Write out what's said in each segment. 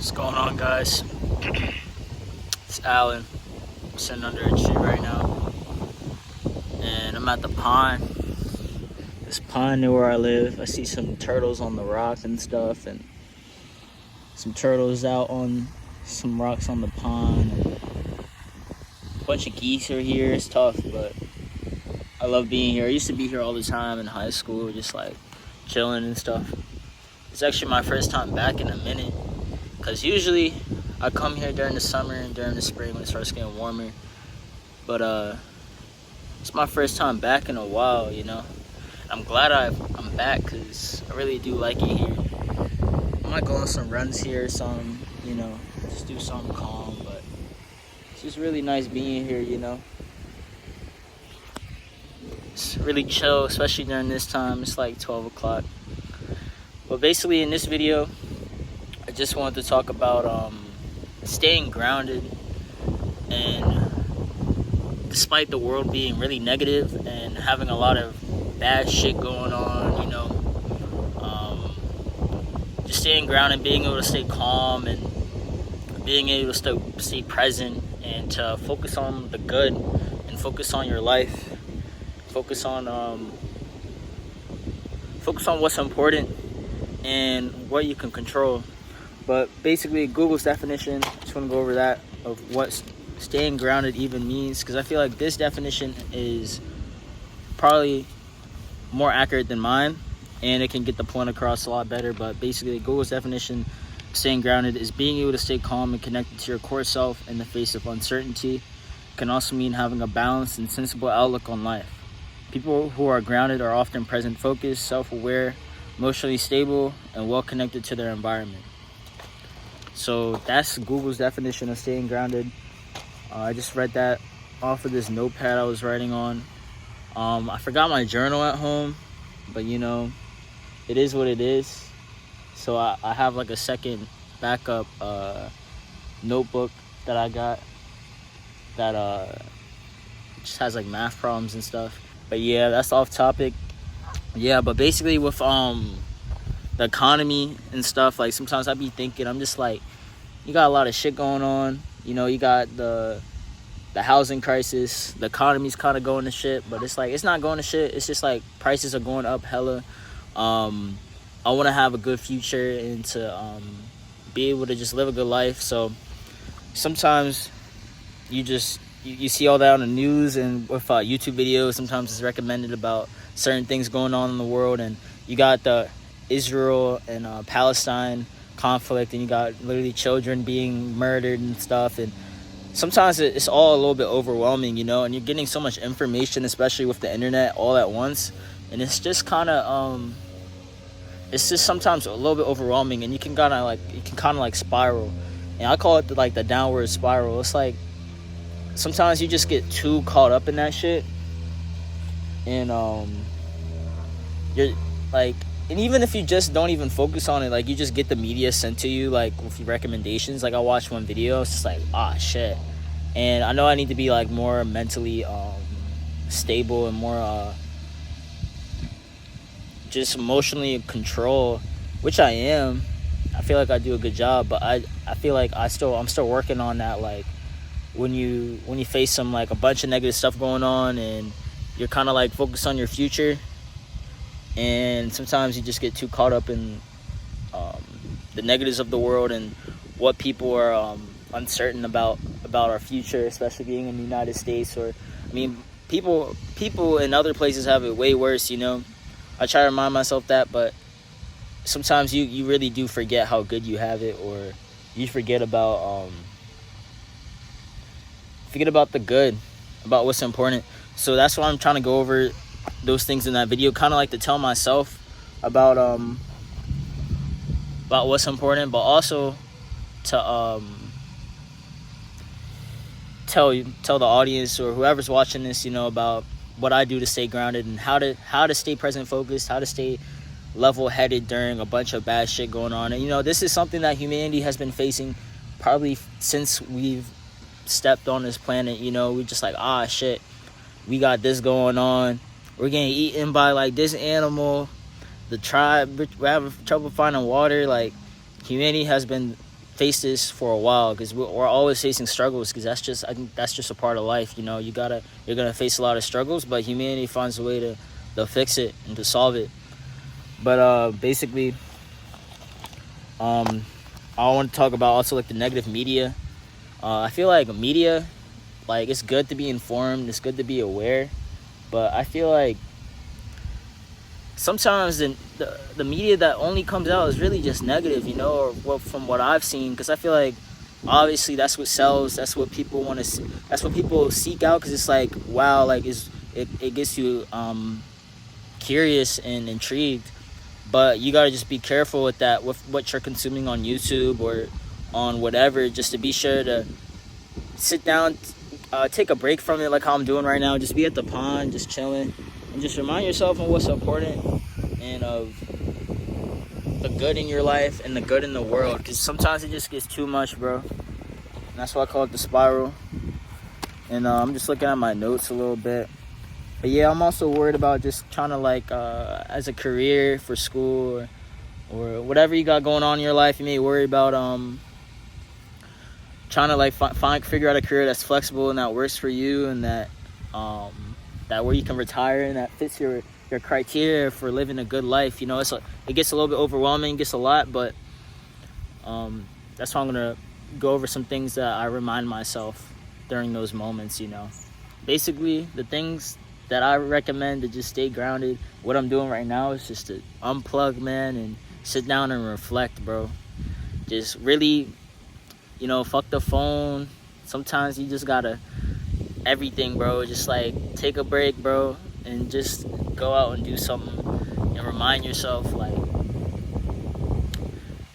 What's going on, guys? It's Alan. I'm sitting under a tree right now, and I'm at the pond. This pond near where I live. I see some turtles on the rock and stuff, and some turtles out on some rocks on the pond. And a bunch of geese are here. It's tough, but I love being here. I used to be here all the time in high school, just like chilling and stuff. It's actually my first time back in a minute, because usually I come here during the summer and during the spring when it starts getting warmer. But it's my first time back in a while, you know. I'm glad I'm back, because I really do like it here. I might go on some runs here, some, you know, just do something calm, but it's just really nice being here, you know. It's really chill, especially during this time. It's like 12 o'clock. But basically in this video, I just wanted to talk about staying grounded, and despite the world being really negative and having a lot of bad shit going on, you know, just staying grounded, being able to stay calm and being able to stay present and to focus on the good and focus on your life, focus on what's important and what you can control. But basically, Google's definition, just want to go over that, of what staying grounded even means, because I feel like this definition is probably more accurate than mine, and it can get the point across a lot better. But basically, Google's definition of staying grounded is being able to stay calm and connected to your core self in the face of uncertainty. It can also mean having a balanced and sensible outlook on life. People who are grounded are often present focused, self-aware, emotionally stable, and well connected to their environment. So that's Google's definition of staying grounded. I just read that off of this notepad I was writing on. I forgot my journal at home, but you know, it is what it is. So I have like a second backup notebook that I got that just has like math problems and stuff. But yeah, that's off topic. Yeah, but basically with the economy and stuff, like sometimes I be thinking, I'm just like, you got a lot of shit going on, you know, you got the housing crisis, the economy's kind of going to shit, but it's like, it's not going to shit, it's just like prices are going up hella. I want to have a good future and to be able to just live a good life. So sometimes you see all that on the news and with YouTube videos. Sometimes it's recommended about certain things going on in the world, and you got the Israel and Palestine conflict, and you got literally children being murdered and stuff, and sometimes it's all a little bit overwhelming, you know, and you're getting so much information, especially with the internet, all at once, and it's just kind of it's just sometimes a little bit overwhelming, and you can kind of like spiral, and I call it the downward spiral. It's like sometimes you just get too caught up in that shit, and you're like, and even if you just don't even focus on it, like you just get the media sent to you like with recommendations. Like I watched one video, it's just like, shit, and I know I need to be like more mentally stable and more just emotionally in control, which I am. I feel like I do a good job, but I feel like I'm still working on that. Like when you face some like a bunch of negative stuff going on, and you're kind of like focused on your future, and sometimes you just get too caught up in the negatives of the world and what people are uncertain about our future, especially being in the United States. Or I mean, people in other places have it way worse, you know. I try to remind myself that, but sometimes you really do forget how good you have it, or you forget about the good, about what's important. So that's why I'm trying to go over those things in that video, kind of like to tell myself about what's important, but also to tell the audience or whoever's watching this, you know, about what I do to stay grounded and how to stay present focused, how to stay level-headed during a bunch of bad shit going on. And you know, this is something that humanity has been facing probably since we've stepped on this planet. You know, we're just like, shit, we got this going on, we're getting eaten by like this animal, the tribe, we're having trouble finding water. Like humanity has been face this for a while, because we're always facing struggles, because I think that's just a part of life. You know, you're gonna face a lot of struggles, but humanity finds a way to fix it and to solve it. But basically, I want to talk about also like the negative media. I feel like media, like, it's good to be informed, it's good to be aware, but I feel like sometimes the media that only comes out is really just negative, you know, or what, from what I've seen, because I feel like obviously that's what sells, that's what people want to see, that's what people seek out, because it's like, wow, like, it gets you curious and intrigued. But you gotta just be careful with that, with what you're consuming on YouTube or on whatever, just to be sure to sit down, take a break from it, like how I'm doing right now. Just be at the pond, just chilling, and just remind yourself of what's important and of the good in your life and the good in the world. Because sometimes it just gets too much, bro. And that's why I call it the spiral. And I'm just looking at my notes a little bit. But yeah, I'm also worried about just trying to, like, as a career for school or whatever you got going on in your life, you may worry about trying to, like, figure out a career that's flexible and that works for you, and that where you can retire and that fits your criteria for living a good life. You know, it gets a little bit overwhelming, gets a lot, but that's why I'm gonna go over some things that I remind myself during those moments. You know, basically the things that I recommend to just stay grounded. What I'm doing right now is just to unplug, man, and sit down and reflect, bro. Just really, you know, fuck the phone. Sometimes you just gotta everything, bro. Just like take a break, bro, and just go out and do something and remind yourself, like,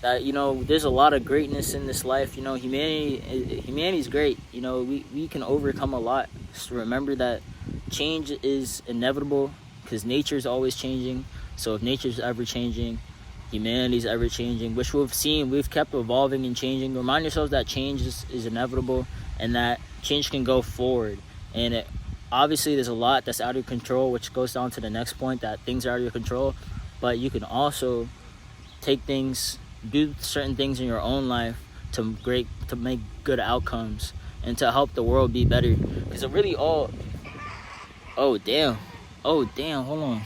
that, you know, there's a lot of greatness in this life. You know, humanity's great. You know, we can overcome a lot. Just remember that change is inevitable, because nature's always changing. So if nature's ever changing, humanity's ever changing, which we've kept evolving and changing. Remind yourselves that change is inevitable, and that change can go forward. And obviously there's a lot that's out of your control, which goes down to the next point, that things are out of your control. But you can also do certain things in your own life to make good outcomes and to help the world be better. Because it really all... Oh damn, hold on.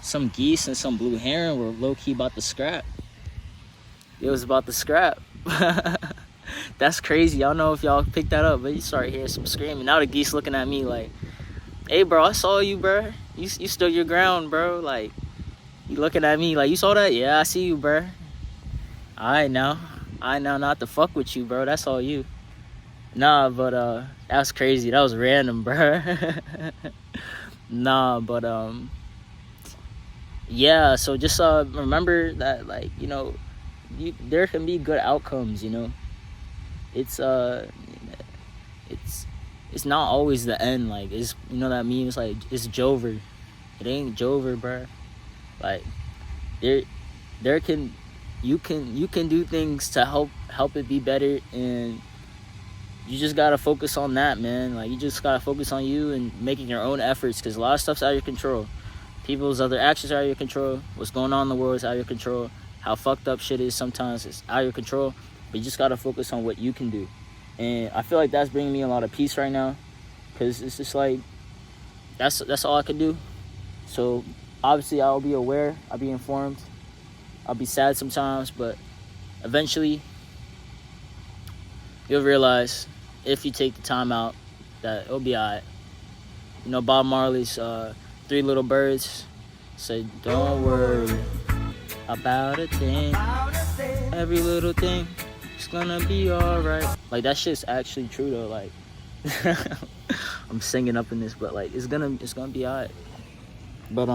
Some geese and some blue heron were low-key about to scrap. It was about to scrap. That's crazy. I don't know if y'all picked that up, but you started hearing some screaming. Now the geese looking at me like, hey, bro, I saw you, bro. You stood your ground, bro. Like, you looking at me like, you saw that? Yeah, I see you, bro. I know not to fuck with you, bro. That's all you. Nah, but that was crazy. That was random, bro. Nah, but yeah. So just remember that, like, you know, there can be good outcomes. You know, it's not always the end. Like, it's, you know, that means, like, it's Jover. It ain't Jover, bro. Like, you can do things to help it be better, and you just gotta focus on that, man. Like, you just gotta focus on you and making your own efforts, because a lot of stuff's out of your control. People's other actions are out of your control. What's going on in the world is out of your control. How fucked up shit is sometimes is out of your control. But you just gotta focus on what you can do. And I feel like that's bringing me a lot of peace right now, because it's just like, that's all I can do. So obviously I'll be aware, I'll be informed, I'll be sad sometimes, but eventually you'll realize, if you take the time out, that it'll be alright. You know, Bob Marley's Three Little Birds say, don't worry about a thing, every little thing is gonna be alright. Like, that shit's actually true though. Like, I'm singing up in this, but like, it's gonna be alright. But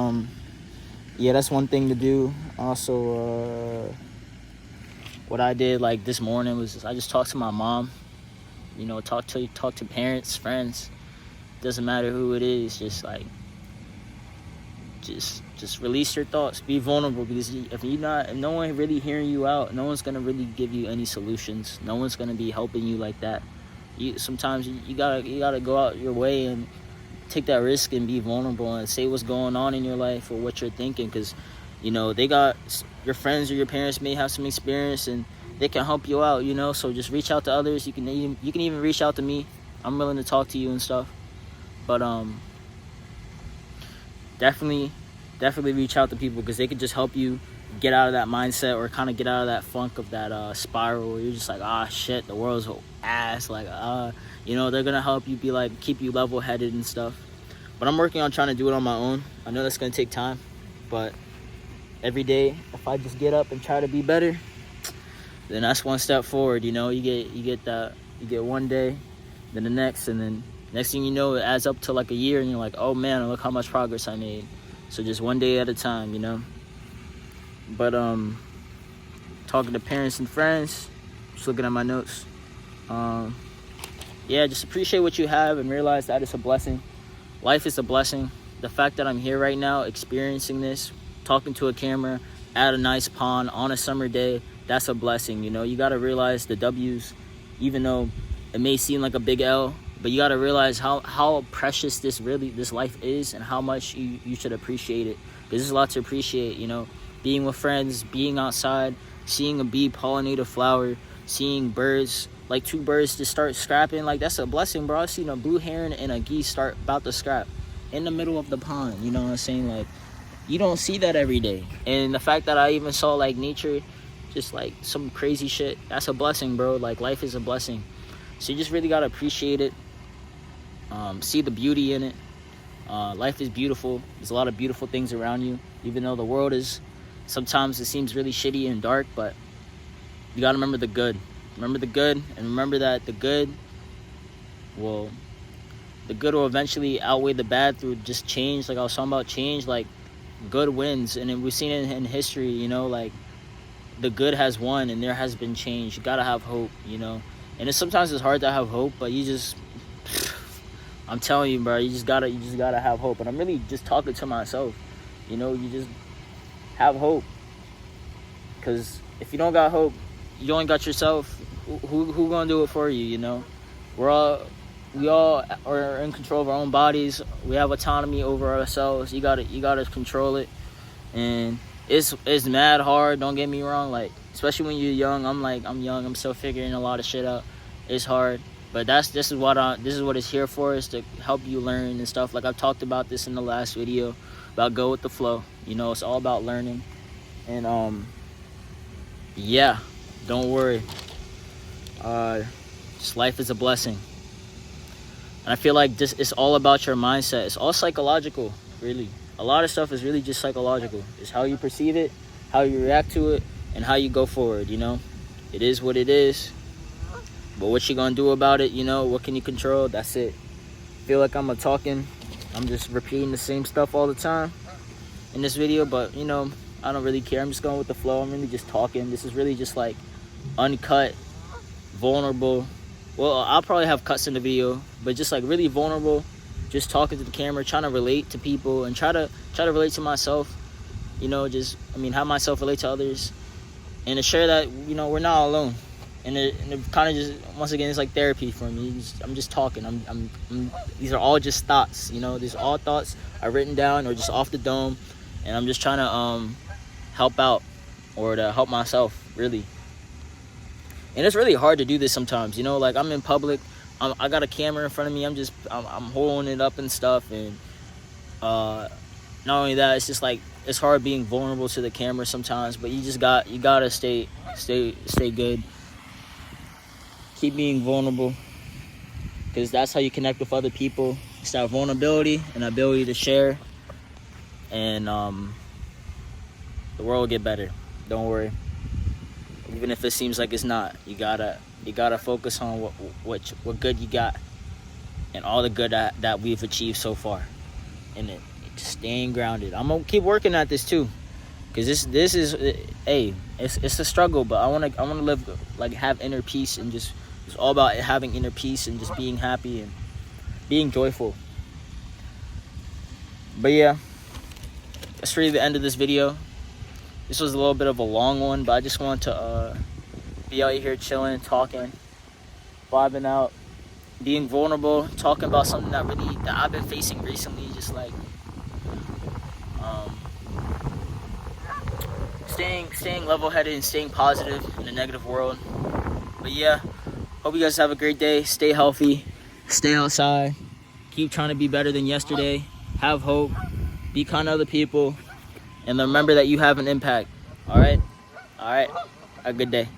yeah, that's one thing to do. Also, what I did, like, this morning was I just talked to my mom. You know, talk to parents, friends. Doesn't matter who it is. Just like, just release your thoughts. Be vulnerable, because if no one really hearing you out, no one's gonna really give you any solutions. No one's gonna be helping you like that. Sometimes you gotta go out your way and take that risk and be vulnerable and say what's going on in your life or what you're thinking, because, you know, your friends or your parents may have some experience, and they can help you out, you know. So just reach out to others. You can even reach out to me. I'm willing to talk to you and stuff. But definitely reach out to people, because they could just help you get out of that mindset, or kind of get out of that funk of that spiral where you're just like, ah, shit, the world's ass. Like, you know, they're gonna help you be like, keep you level-headed and stuff. But I'm working on trying to do it on my own. I know that's gonna take time, but every day, if I just get up and try to be better, then that's one step forward. You know, you get one day, then the next, and then next thing you know, it adds up to like a year, and you're like, oh man, look how much progress I made. So just one day at a time, you know. But talking to parents and friends, just looking at my notes. Yeah, just appreciate what you have and realize that it's a blessing. Life is a blessing. The fact that I'm here right now, experiencing this, talking to a camera at a nice pond on a summer day, that's a blessing. You know, you got to realize the W's, even though it may seem like a big L, but you got to realize how precious this life is, and how much you should appreciate it. Because there's a lot to appreciate, you know. Being with friends, being outside, seeing a bee pollinate a flower, seeing birds, like 2 birds just start scrapping, like that's a blessing, bro. I seen a blue heron and a geese start about to scrap in the middle of the pond, you know what I'm saying? Like, you don't see that every day. And the fact that I even saw like nature, just like some crazy shit, that's a blessing, bro. Like, life is a blessing. So you just really gotta appreciate it. See the beauty in it. Life is beautiful. There's a lot of beautiful things around you, even though the world is, sometimes it seems really shitty and dark, but you gotta remember the good. Remember the good, and remember that the good will eventually outweigh the bad through just change. Like I was talking about change, like good wins, and then we've seen it in history, you know, like the good has won and there has been change. You gotta have hope, you know. And sometimes it's hard to have hope, but you just, I'm telling you, bro, you just gotta have hope. And I'm really just talking to myself, you know. You just have hope, because if you don't got hope, you only got yourself. Who gonna do it for you? You know, we all are in control of our own bodies. We have autonomy over ourselves. You gotta control it, and it's mad hard. Don't get me wrong, like especially when you're young. I'm young. I'm still figuring a lot of shit out. It's hard, but this is what it's here for, is to help you learn and stuff. Like I've talked about this in the last video about go with the flow. You know, it's all about learning, and yeah, don't worry. Just life is a blessing, and I feel like it's all about your mindset. It's all psychological, really. A lot of stuff is really just psychological. It's how you perceive it, how you react to it, and how you go forward. You know, it is what it is. But what you gonna do about it? You know, what can you control? That's it. I feel like I'm just repeating the same stuff all the time in this video, but you know, I don't really care. I'm just going with the flow. I'm really just talking. This is really just like uncut, vulnerable. Well, I'll probably have cuts in the video, but just like really vulnerable, just talking to the camera, trying to relate to people and try to relate to myself. You know, have myself relate to others, and to share that, you know, we're not alone. And it kind of just, once again, it's like therapy for me. I'm just talking. These are all just thoughts, you know. These are all thoughts are written down or just off the dome, and I'm just trying to help out, or to help myself, really. And it's really hard to do this sometimes, you know. Like I'm in public, I got a camera in front of me. I'm holding it up and stuff, and not only that, it's just like it's hard being vulnerable to the camera sometimes. But you gotta stay good. Keep being vulnerable, because that's how you connect with other people. It's that vulnerability and ability to share, and the world will get better. Don't worry. Even if it seems like it's not, you gotta focus on what good you got, and all the good that we've achieved so far, and just staying grounded. I'm gonna keep working at this too, because this is it's a struggle, but I wanna live, like, have inner peace, and just it's all about having inner peace and just being happy and being joyful. But yeah, that's really the end of this video. This was a little bit of a long one, but I just wanted to be out here chilling, talking, vibing out, being vulnerable, talking about something that I've been facing recently. Just like staying level-headed and staying positive in a negative world. But yeah, hope you guys have a great day. Stay healthy, stay outside, keep trying to be better than yesterday, have hope, be kind to other people, and remember that you have an impact. All right, have a good day.